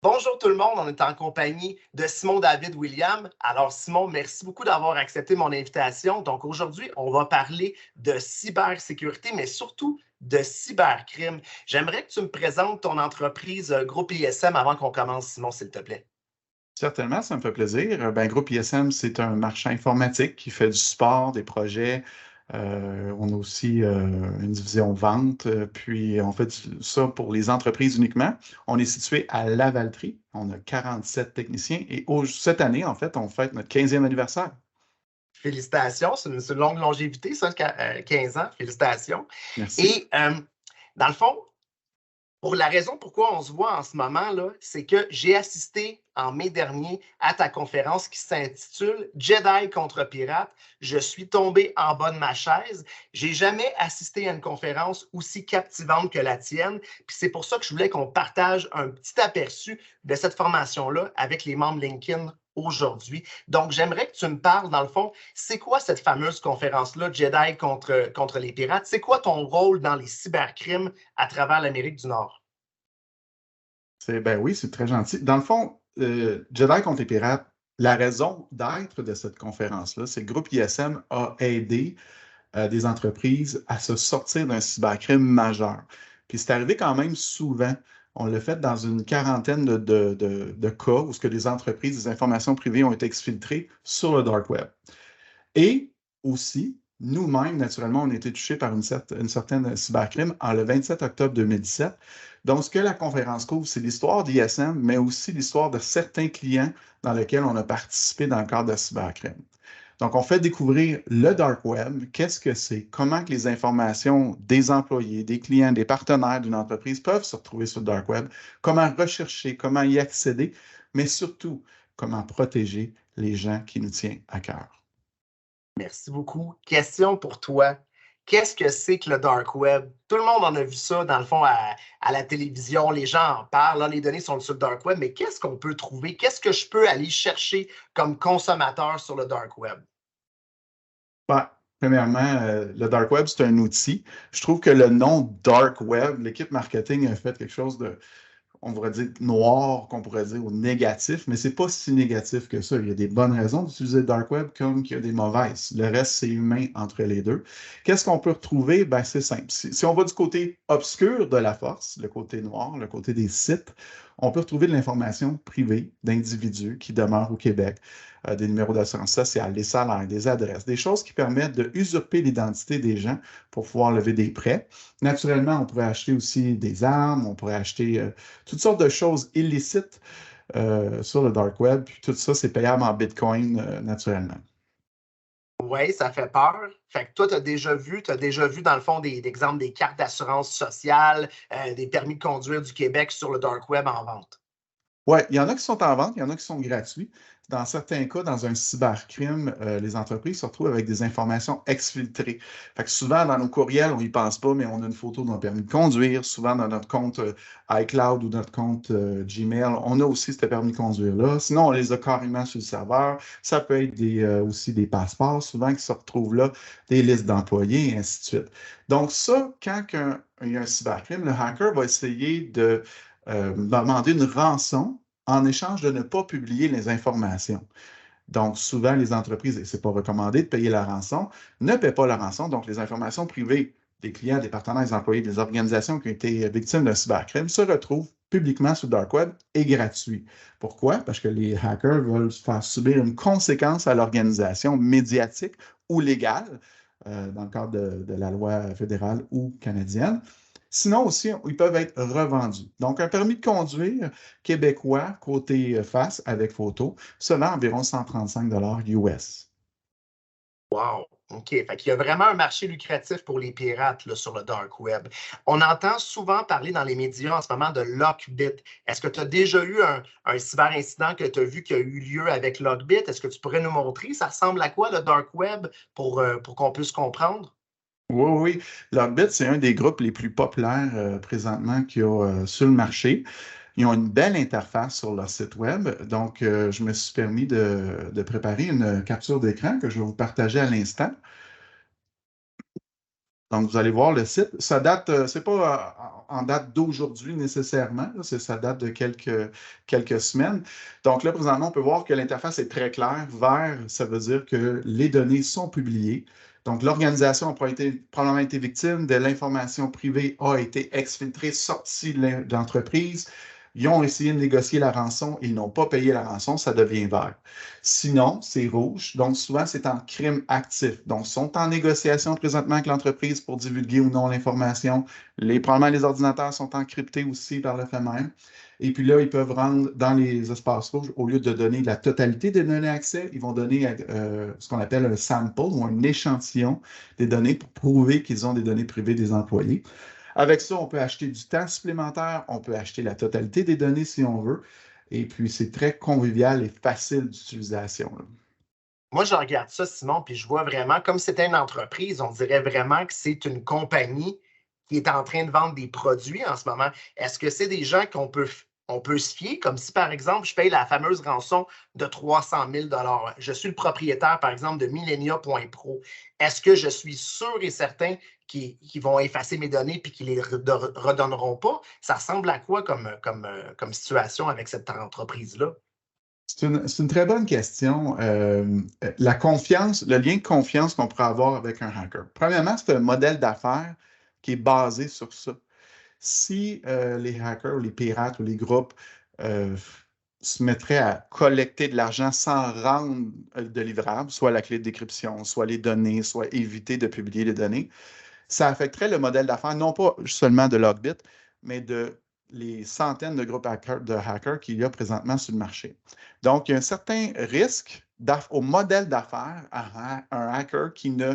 Bonjour tout le monde, on est en compagnie de Simon David William. Alors Simon, merci beaucoup d'avoir accepté mon invitation. Donc aujourd'hui, on va parler de cybersécurité, mais surtout de cybercrime. J'aimerais que tu me présentes ton entreprise Groupe ISM avant qu'on commence, Simon, s'il te plaît. Certainement, ça me fait plaisir. Groupe ISM, c'est un marchand informatique qui fait du support, des projets. On a aussi une division vente, puis on fait ça pour les entreprises uniquement. On est situé à Lavaltrie. On a 47 techniciens et cette année, en fait, on fête notre 15e anniversaire. Félicitations, c'est une longue longévité, ça, 15 ans, félicitations. Merci. Et dans le fond, pour la raison pourquoi on se voit en ce moment, là, c'est que j'ai assisté en mai dernier à ta conférence qui s'intitule Jedi contre Pirates. Je suis tombé en bas de ma chaise. J'ai jamais assisté à une conférence aussi captivante que la tienne. Puis c'est pour ça que je voulais qu'on partage un petit aperçu de cette formation-là avec les membres LinkedIn aujourd'hui. Donc, j'aimerais que tu me parles, dans le fond, c'est quoi cette fameuse conférence-là, Jedi contre les pirates? C'est quoi ton rôle dans les cybercrimes à travers l'Amérique du Nord? Ben oui, c'est très gentil. Dans le fond, Jedi contre les pirates, la raison d'être de cette conférence-là, c'est que le groupe ISM a aidé des entreprises à se sortir d'un cybercrime majeur. Puis c'est arrivé quand même souvent. On l'a fait dans une quarantaine de cas où ce que les entreprises, des informations privées ont été exfiltrées sur le dark web. Et aussi, nous-mêmes, naturellement, on a été touchés par une certaine cybercrime en le 27 octobre 2017. Donc, ce que la conférence couvre, c'est l'histoire d'ISM, mais aussi l'histoire de certains clients dans lesquels on a participé dans le cadre de cybercrime. Donc, on fait découvrir le dark web, qu'est-ce que c'est, comment que les informations des employés, des clients, des partenaires d'une entreprise peuvent se retrouver sur le dark web, comment rechercher, comment y accéder, mais surtout, comment protéger les gens qui nous tiennent à cœur. Merci beaucoup. Question pour toi. Qu'est-ce que c'est que le dark web? Tout le monde en a vu ça, dans le fond, à la télévision. Les gens en parlent. Là, les données sont sur le dark web. Mais qu'est-ce qu'on peut trouver? Qu'est-ce que je peux aller chercher comme consommateur sur le dark web? Ben, premièrement, le dark web, c'est un outil. Je trouve que le nom dark web, l'équipe marketing a fait quelque chose de, on pourrait dire noir, qu'on pourrait dire, ou négatif, mais c'est pas si négatif que ça. Il y a des bonnes raisons d'utiliser le dark web comme qu'il y a des mauvaises. Le reste, c'est humain entre les deux. Qu'est-ce qu'on peut retrouver? Ben, c'est simple. Si on va du côté obscur de la force, le côté noir, le côté des sites, on peut retrouver de l'information privée d'individus qui demeurent au Québec, des numéros d'assurance sociale, des salaires, des adresses, des choses qui permettent de usurper l'identité des gens pour pouvoir lever des prêts. Naturellement, on pourrait acheter aussi des armes, on pourrait acheter toutes sortes de choses illicites sur le dark web. Puis tout ça, c'est payable en Bitcoin naturellement. Oui, ça fait peur. Fait que toi, tu as déjà vu, dans le fond, des exemples des cartes d'assurance sociale, des permis de conduire du Québec sur le dark web en vente. Oui, il y en a qui sont en vente, il y en a qui sont gratuits. Dans certains cas, dans un cybercrime, les entreprises se retrouvent avec des informations exfiltrées. Fait que souvent, dans nos courriels, on n'y pense pas, mais on a une photo de notre permis de conduire. Souvent, dans notre compte iCloud ou notre compte Gmail, on a aussi ce permis de conduire-là. Sinon, on les a carrément sur le serveur. Ça peut être aussi des passeports, souvent, qui se retrouvent là, des listes d'employés, et ainsi de suite. Donc ça, quand il y a un cybercrime, le hacker va essayer de demander une rançon en échange de ne pas publier les informations. Donc, souvent, les entreprises, et ce n'est pas recommandé de payer la rançon, ne paient pas la rançon. Donc, les informations privées des clients, des partenaires, des employés, des organisations qui ont été victimes d'un cybercrime se retrouvent publiquement sur le dark web et gratuit. Pourquoi? Parce que les hackers veulent faire subir une conséquence à l'organisation médiatique ou légale, dans le cadre de la loi fédérale ou canadienne. Sinon aussi, ils peuvent être revendus. Donc, un permis de conduire québécois, côté face, avec photo, cela environ 135 US. Wow! OK. Fait qu'il y a vraiment un marché lucratif pour les pirates là, sur le dark web. On entend souvent parler dans les médias en ce moment de Lockbit. Est-ce que tu as déjà eu un cyberincident que tu as vu qui a eu lieu avec Lockbit? Est-ce que tu pourrais nous montrer? Ça ressemble à quoi le dark web pour qu'on puisse comprendre? Oui, oui. Lockbit, c'est un des groupes les plus populaires présentement qu'il y a sur le marché. Ils ont une belle interface sur leur site web. Donc, je me suis permis de préparer une capture d'écran que je vais vous partager à l'instant. Donc, vous allez voir le site. Ça date, c'est pas en date d'aujourd'hui nécessairement, là, ça date de quelques semaines. Donc là, présentement, on peut voir que l'interface est très claire. Vert, ça veut dire que les données sont publiées. Donc, l'organisation a probablement été victime de l'information privée a été exfiltrée, sortie de l'entreprise. Ils ont essayé de négocier la rançon, ils n'ont pas payé la rançon, ça devient vert. Sinon, c'est rouge, donc souvent c'est en crime actif. Donc, ils sont en négociation présentement avec l'entreprise pour divulguer ou non l'information. Probablement les ordinateurs sont encryptés aussi par le fait même. Et puis là, ils peuvent rendre dans les espaces rouges, au lieu de donner la totalité des données accès, ils vont donner ce qu'on appelle un sample ou un échantillon des données pour prouver qu'ils ont des données privées des employés. Avec ça, on peut acheter du temps supplémentaire, on peut acheter la totalité des données si on veut. Et puis, c'est très convivial et facile d'utilisation. Moi, je regarde ça, Simon, puis je vois vraiment, comme c'était une entreprise, on dirait vraiment que c'est une compagnie qui est en train de vendre des produits en ce moment. Est-ce que c'est des gens on peut se fier, comme si, par exemple, je paye la fameuse rançon de 300 000 $. Je suis le propriétaire, par exemple, de Millenia.pro. Est-ce que je suis sûr et certain qu'ils vont effacer mes données puis qu'ils ne les redonneront pas? Ça ressemble à quoi comme situation avec cette entreprise-là? C'est une très bonne question. La confiance, le lien de confiance qu'on pourrait avoir avec un hacker. Premièrement, c'est un modèle d'affaires qui est basé sur ça. Si les hackers ou les pirates ou les groupes euh, se mettraient à collecter de l'argent sans rendre de livrables, soit la clé de décryption, soit les données, soit éviter de publier les données, ça affecterait le modèle d'affaires, non pas seulement de Logbit, mais de les centaines de groupes de hackers qu'il y a présentement sur le marché. Donc, il y a un certain risque au modèle d'affaires à un hacker qui ne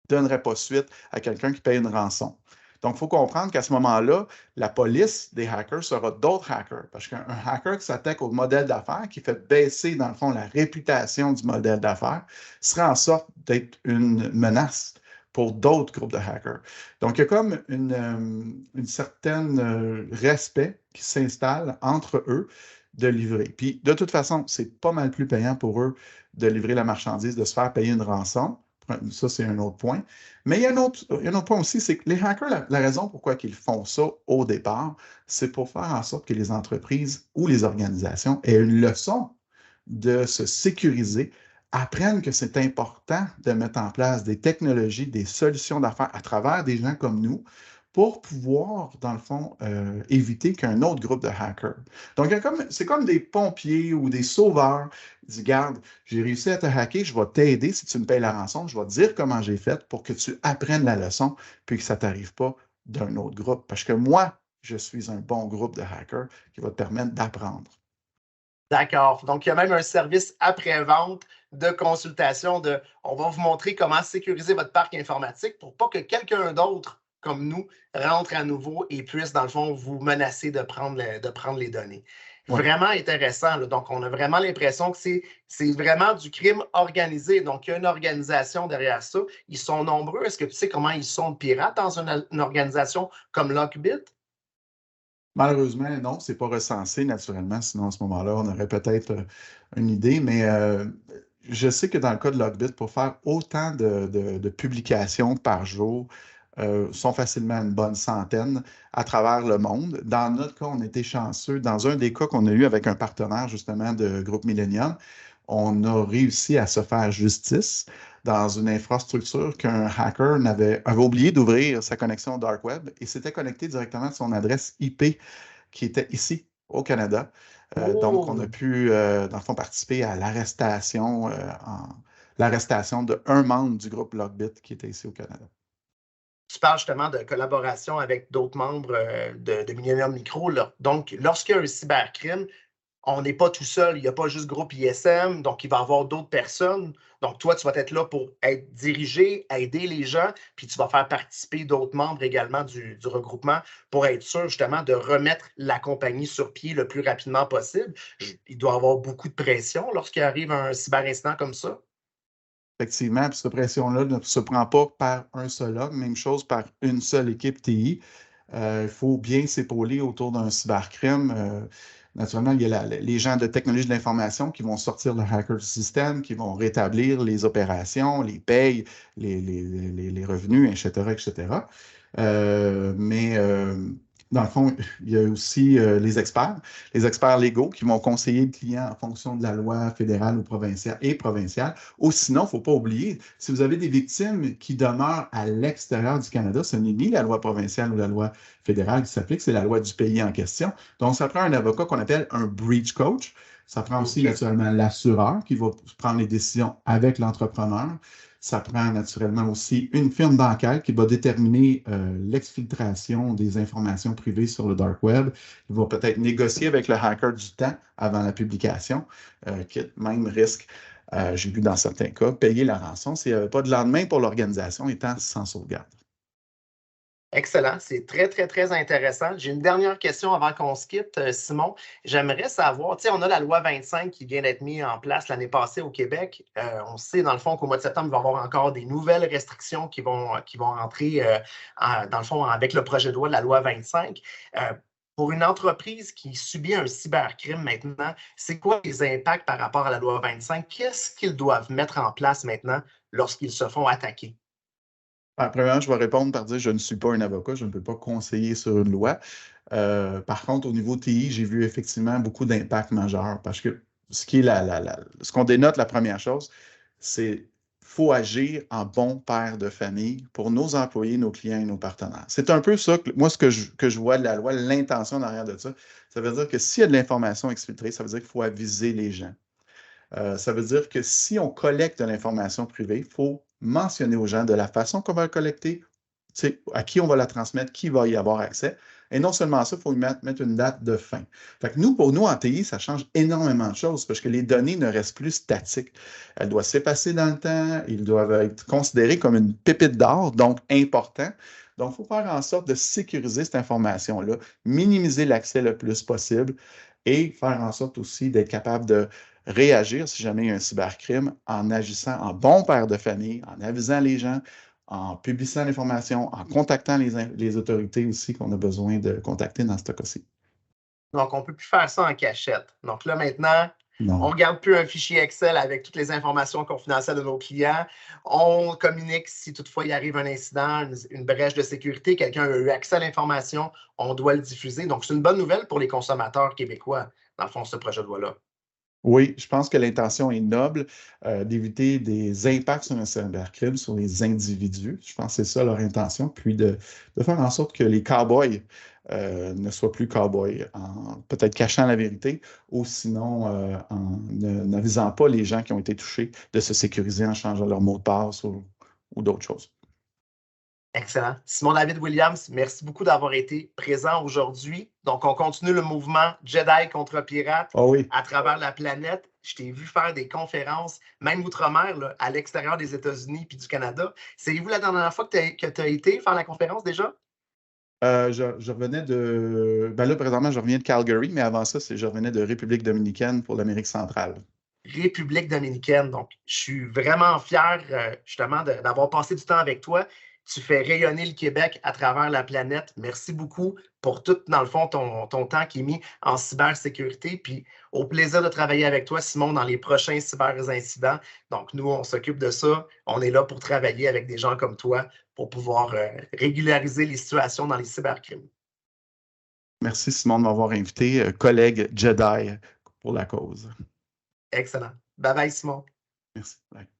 donnerait pas suite à quelqu'un qui paye une rançon. Donc, il faut comprendre qu'à ce moment-là, la police des hackers sera d'autres hackers. Parce qu'un hacker qui s'attaque au modèle d'affaires, qui fait baisser, dans le fond, la réputation du modèle d'affaires, serait en sorte d'être une menace pour d'autres groupes de hackers. Donc, il y a comme une certaine respect qui s'installe entre eux de livrer. Puis, de toute façon, c'est pas mal plus payant pour eux de livrer la marchandise, de se faire payer une rançon. Ça, c'est un autre point. Mais il y a un autre point aussi, c'est que les hackers, la raison pourquoi ils font ça au départ, c'est pour faire en sorte que les entreprises ou les organisations aient une leçon de se sécuriser, apprennent que c'est important de mettre en place des technologies, des solutions d'affaires à travers des gens comme nous pour pouvoir, dans le fond, éviter qu'un autre groupe de hackers. Donc, c'est comme des pompiers ou des sauveurs. Ils disent, regarde, j'ai réussi à te hacker, je vais t'aider si tu me payes la rançon, je vais te dire comment j'ai fait pour que tu apprennes la leçon, puis que ça ne t'arrive pas d'un autre groupe. Parce que moi, je suis un bon groupe de hackers qui va te permettre d'apprendre. D'accord. Donc, il y a même un service après-vente de consultation on va vous montrer comment sécuriser votre parc informatique pour pas que quelqu'un d'autre comme nous rentre à nouveau et puisse, dans le fond, vous menacer de prendre les données. Ouais. Vraiment intéressant. Là. Donc, on a vraiment l'impression que c'est vraiment du crime organisé. Donc, il y a une organisation derrière ça. Ils sont nombreux. Est-ce que tu sais comment ils sont de pirates dans une organisation comme Lockbit? Malheureusement, non, ce n'est pas recensé naturellement, sinon à ce moment-là, on aurait peut-être une idée, mais je sais que dans le cas de Logbit, pour faire autant de publications par jour, sont facilement une bonne centaine à travers le monde. Dans notre cas, on était chanceux. Dans un des cas qu'on a eu avec un partenaire justement de Groupe Millennium, on a réussi à se faire justice dans une infrastructure qu'un hacker avait oublié d'ouvrir sa connexion au Dark Web et s'était connecté directement de son adresse IP qui était ici, au Canada. Donc, on a Oh! pu, dans le fond, participer à l'arrestation d'un membre du groupe Logbit qui était ici au Canada. Tu parles justement de collaboration avec d'autres membres de Millennium Micro. Là. Donc, lorsqu'il y a un cybercrime, on n'est pas tout seul. Il n'y a pas juste groupe ISM, donc il va y avoir d'autres personnes. Donc, toi, tu vas être là pour être dirigé, aider les gens, puis tu vas faire participer d'autres membres également du regroupement pour être sûr justement de remettre la compagnie sur pied le plus rapidement possible. Il doit y avoir beaucoup de pression lorsqu'il arrive un cyberincident comme ça. Effectivement, puis cette pression-là ne se prend pas par un seul homme, même chose par une seule équipe TI. Il faut bien s'épauler autour d'un cybercrime. Naturellement, il y a les gens de technologie de l'information qui vont sortir le hacker du système, qui vont rétablir les opérations, les payes, les revenus, etc., etc. Mais dans le fond, il y a aussi les experts légaux qui vont conseiller le client en fonction de la loi fédérale ou provinciale. Ou sinon, il ne faut pas oublier, si vous avez des victimes qui demeurent à l'extérieur du Canada, ce n'est ni la loi provinciale ou la loi fédérale qui s'applique, c'est la loi du pays en question. Donc, ça prend un avocat qu'on appelle un breach coach. Ça prend aussi naturellement l'assureur qui va prendre les décisions avec l'entrepreneur. Ça prend naturellement aussi une firme d'enquête qui va déterminer l'exfiltration des informations privées sur le dark web. Il va peut-être négocier avec le hacker du temps avant la publication, qui même risque, j'ai vu dans certains cas, payer la rançon s'il n'y avait pas de lendemain pour l'organisation étant sans sauvegarde. Excellent, c'est très, très, très intéressant. J'ai une dernière question avant qu'on se quitte, Simon. J'aimerais savoir, tu sais, on a la loi 25 qui vient d'être mise en place l'année passée au Québec. On sait, dans le fond, qu'au mois de septembre, il va y avoir encore des nouvelles restrictions qui vont entrer, dans le fond, avec le projet de loi de la loi 25. Pour une entreprise qui subit un cybercrime maintenant, c'est quoi les impacts par rapport à la loi 25? Qu'est-ce qu'ils doivent mettre en place maintenant lorsqu'ils se font attaquer? Premièrement, je vais répondre par dire que je ne suis pas un avocat, je ne peux pas conseiller sur une loi. Par contre, au niveau TI, j'ai vu effectivement beaucoup d'impacts majeurs parce que ce qui est ce qu'on dénote, la première chose, c'est qu'il faut agir en bon père de famille pour nos employés, nos clients et nos partenaires. C'est un peu ça, moi, ce que je vois de la loi, l'intention derrière de ça. Ça veut dire que s'il y a de l'information exfiltrée, ça veut dire qu'il faut aviser les gens. Ça veut dire que si on collecte de l'information privée, il faut mentionner aux gens de la façon qu'on va la collecter, à qui on va la transmettre, qui va y avoir accès. Et non seulement ça, il faut mettre une date de fin. Fait que pour nous, en TI, ça change énormément de choses parce que les données ne restent plus statiques. Elles doivent s'effacer dans le temps, ils doivent être considérés comme une pépite d'or, donc important. Donc, il faut faire en sorte de sécuriser cette information-là, minimiser l'accès le plus possible et faire en sorte aussi d'être capable de réagir si jamais il y a un cybercrime en agissant en bon père de famille, en avisant les gens, en publiant l'information, en contactant les autorités aussi qu'on a besoin de contacter dans ce cas-ci. Donc, on ne peut plus faire ça en cachette. Donc là, maintenant, on Non. ne garde plus un fichier Excel avec toutes les informations confidentielles de nos clients. On communique si toutefois il arrive un incident, une brèche de sécurité, quelqu'un a eu accès à l'information, on doit le diffuser. Donc, c'est une bonne nouvelle pour les consommateurs québécois, dans le fond, ce projet de loi-là. Oui, je pense que l'intention est noble d'éviter des impacts sur un cybercrime sur les individus. Je pense que c'est ça leur intention, puis de faire en sorte que les cow-boys ne soient plus cow-boys, en peut-être cachant la vérité ou sinon en n'avisant pas les gens qui ont été touchés de se sécuriser en changeant leur mot de passe ou d'autres choses. Excellent. Simon David Williams, merci beaucoup d'avoir été présent aujourd'hui. Donc, on continue le mouvement Jedi contre Pirates Ah oui. à travers la planète. Je t'ai vu faire des conférences, même outre-mer, là, à l'extérieur des États-Unis puis du Canada. C'est-vous la dernière fois que tu as été faire la conférence déjà? Je revenais ben là, présentement, je reviens de Calgary, mais avant ça, je revenais de République dominicaine pour l'Amérique centrale. République dominicaine. Donc, je suis vraiment fier, justement, d'avoir passé du temps avec toi. Tu fais rayonner le Québec à travers la planète. Merci beaucoup pour tout, dans le fond, ton temps qui est mis en cybersécurité. Puis, au plaisir de travailler avec toi, Simon, dans les prochains cyberincidents. Donc, nous, on s'occupe de ça. On est là pour travailler avec des gens comme toi pour pouvoir régulariser les situations dans les cybercrimes. Merci, Simon, de m'avoir invité, collègue Jedi pour la cause. Excellent. Bye bye, Simon. Merci. Bye.